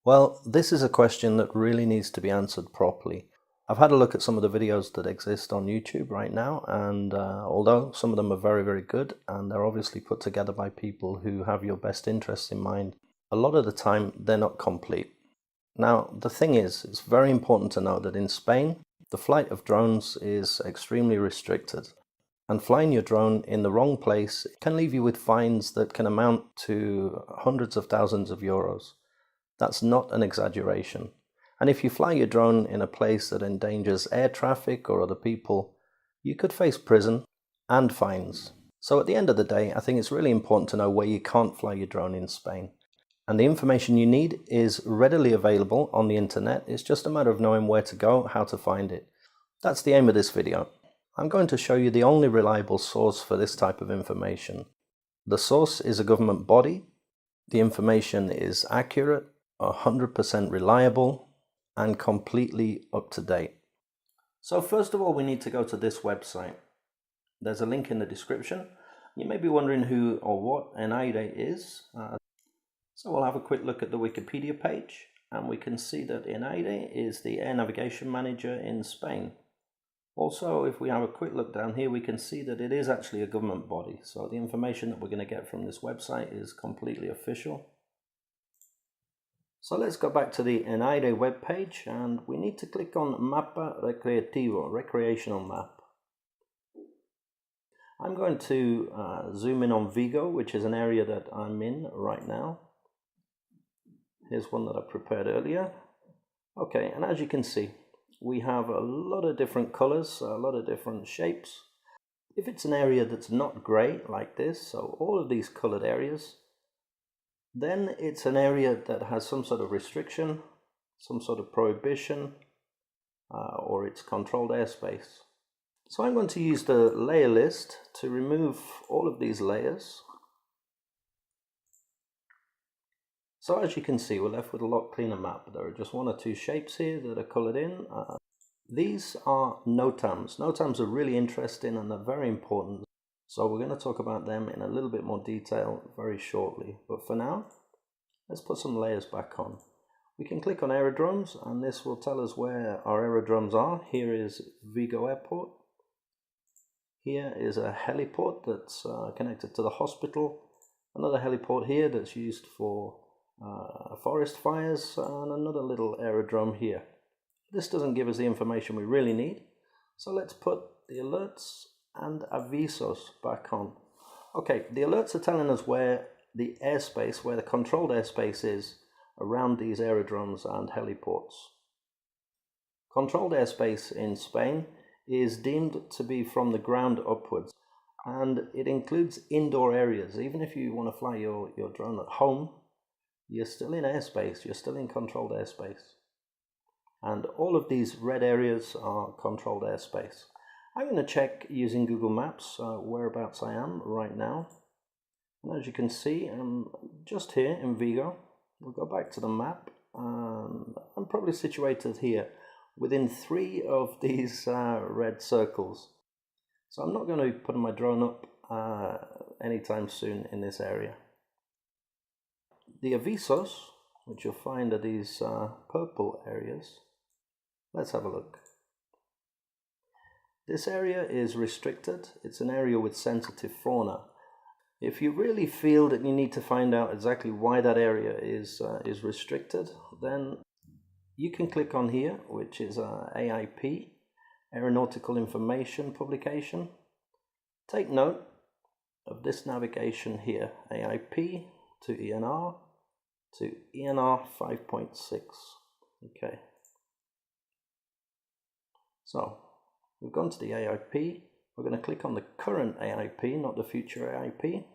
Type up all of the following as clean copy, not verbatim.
Well, this is a question that really needs to be answered properly. I've had a look at some of the videos that exist on YouTube right now, and although some of them are very, very good, and they're obviously put together by people who have your best interests in mind, a lot of the time they're not complete. Now, the thing is, it's very important to know that in Spain, the flight of drones is extremely restricted. And flying your drone in the wrong place can leave you with fines that can amount to hundreds of thousands of euros. That's not an exaggeration. And if you fly your drone in a place that endangers air traffic or other people, you could face prison and fines. So at the end of the day, I think it's really important to know where you can't fly your drone in Spain. And the information you need is readily available on the internet. It's just a matter of knowing where to go, how to find it. That's the aim of this video. I'm going to show you the only reliable source for this type of information. The source is a government body. The information is accurate, 100% reliable, and completely up to date. So first of all, we need to go to this website. There's a link in the description. You may be wondering who or what ENAIRE is. So we'll have a quick look at the Wikipedia page, and we can see that ENAIRE is the air navigation manager in Spain. Also, if we have a quick look down here, we can see that it is actually a government body. So the information that we're going to get from this website is completely official. So let's go back to the ENAIRE web page, and we need to click on Mapa Recreativo, recreational map. I'm going to zoom in on Vigo, which is an area that I'm in right now. Here's one that I prepared earlier. Okay, and as you can see, we have a lot of different colors, a lot of different shapes. If it's an area that's not grey like this, so all of these colored areas, then it's an area that has some sort of restriction, some sort of prohibition, or it's controlled airspace. So I'm going to use the layer list to remove all of these layers. So as you can see, we're left with a lot cleaner map. There are just one or two shapes here that are colored in. These are NOTAMs. NOTAMs are really interesting and they're very important. So we're going to talk about them in a little bit more detail very shortly. But for now, let's put some layers back on. We can click on aerodromes, and this will tell us where our aerodromes are. Here is Vigo Airport. Here is a heliport that's connected to the hospital. Another heliport here that's used for forest fires, and another little aerodrome here. This doesn't give us the information we really need, so let's put the alerts and avisos back on. Okay, the alerts are telling us where the airspace, where the controlled airspace is around these aerodromes and heliports. Controlled airspace in Spain is deemed to be from the ground upwards, and it includes indoor areas. Even if you want to fly your drone at home, you're still in airspace, you're still in controlled airspace. And all of these red areas are controlled airspace. I'm going to check using Google Maps whereabouts I am right now. And as you can see, I'm just here in Vigo. We'll go back to the map. I'm probably situated here within 3 of these red circles. So I'm not going to be putting my drone up anytime soon in this area. The avisos, which you'll find are these purple areas. Let's have a look. This area is restricted. It's an area with sensitive fauna. If you really feel that you need to find out exactly why that area is restricted, then you can click on here, which is AIP, Aeronautical Information Publication. Take note of this navigation here, AIP to ENR to ENR 5.6. Okay. So we've gone to the AIP. We're going to click on the current AIP, not the future AIP.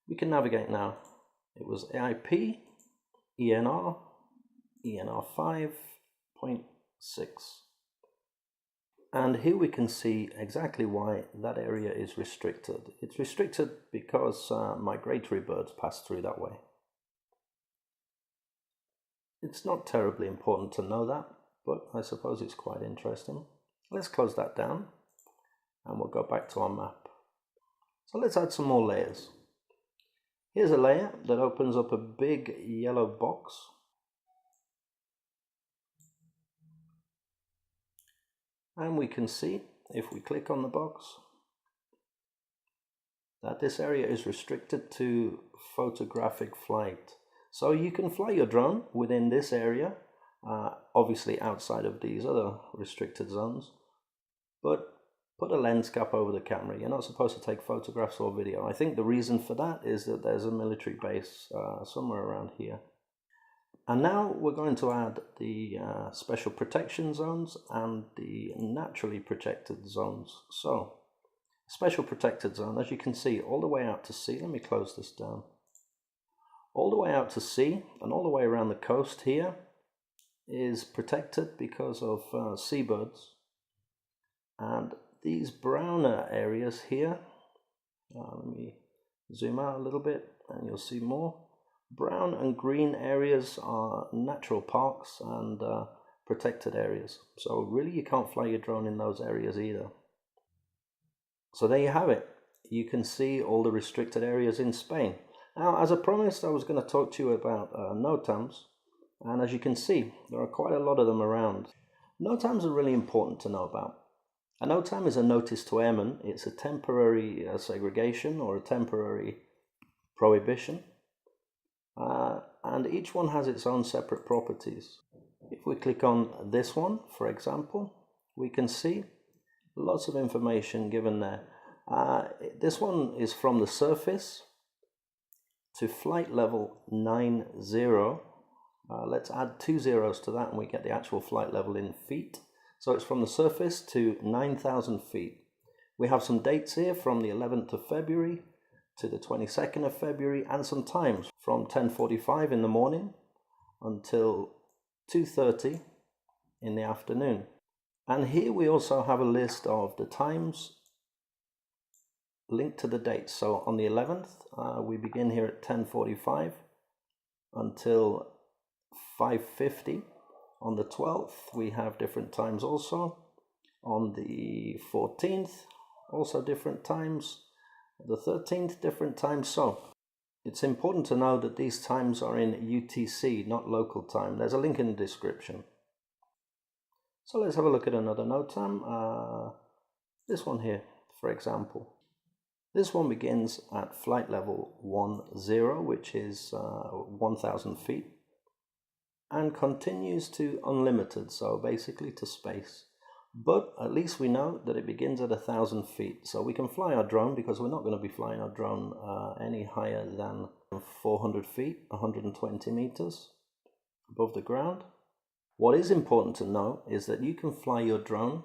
We can navigate now. It was AIP, ENR, ENR 5.6. And here we can see exactly why that area is restricted. It's restricted because migratory birds pass through that way. It's not terribly important to know that, but I suppose it's quite interesting. Let's close that down and we'll go back to our map. So let's add some more layers. Here's a layer that opens up a big yellow box. And we can see, if we click on the box, that this area is restricted to photographic flight. So you can fly your drone within this area, obviously outside of these other restricted zones, but put a lens cap over the camera. You're not supposed to take photographs or video. I think the reason for that is that there's a military base somewhere around here. And now we're going to add the special protection zones and the naturally protected zones. So, special protected zone, as you can see, all the way out to sea. Let me close this down. All the way out to sea and all the way around the coast here is protected because of seabirds. And these browner areas here, let me zoom out a little bit and you'll see more. Brown and green areas are natural parks and protected areas. So really you can't fly your drone in those areas either. So there you have it. You can see all the restricted areas in Spain. Now, as I promised, I was going to talk to you about NOTAMs. And as you can see, there are quite a lot of them around. NOTAMs are really important to know about. A NOTAM is a notice to airmen. It's a temporary segregation or a temporary prohibition. And each one has its own separate properties. If we click on this one, for example, we can see lots of information given there. This one is from the surface to flight level 90. Let's add 2 zeros to that and we get the actual flight level in feet. So it's from the surface to 9,000 feet. We have some dates here from the 11th of February to the 22nd of February and some times from 10:45 in the morning until 2:30 in the afternoon. And here we also have a list of the times linked to the dates. So on the 11th, we begin here at 10:45 until 5:50. On the 12th, we have different times also. On the 14th, also different times. The 13th, different times. So it's important to know that these times are in UTC, not local time. There's a link in the description. So let's have a look at another NOTAM. This one here, for example. This one begins at flight level 10, which is 1,000 feet, and continues to unlimited, so basically to space. But at least we know that it begins at 1,000 feet, so we can fly our drone because we're not going to be flying our drone any higher than 400 feet, 120 meters above the ground. What is important to know is that you can fly your drone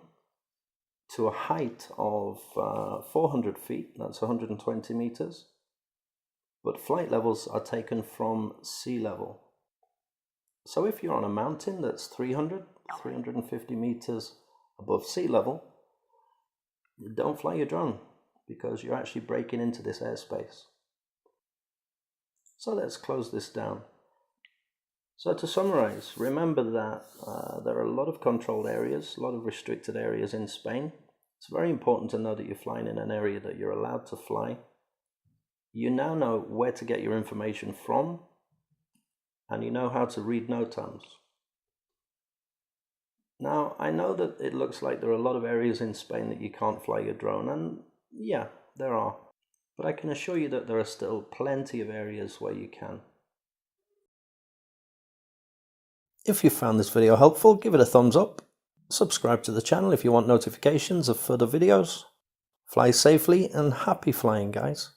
to a height of 400 feet, that's 120 meters, but flight levels are taken from sea level. So if you're on a mountain that's 350 meters above sea level, don't fly your drone because you're actually breaking into this airspace. So let's close this down. So to summarize, remember that there are a lot of controlled areas, a lot of restricted areas in Spain. It's very important to know that you're flying in an area that you're allowed to fly. You now know where to get your information from, and you know how to read NOTAMs. Now, I know that it looks like there are a lot of areas in Spain that you can't fly your drone, and yeah, there are. But I can assure you that there are still plenty of areas where you can. If you found this video helpful, give it a thumbs up. Subscribe to the channel if you want notifications of further videos. Fly safely and happy flying, guys.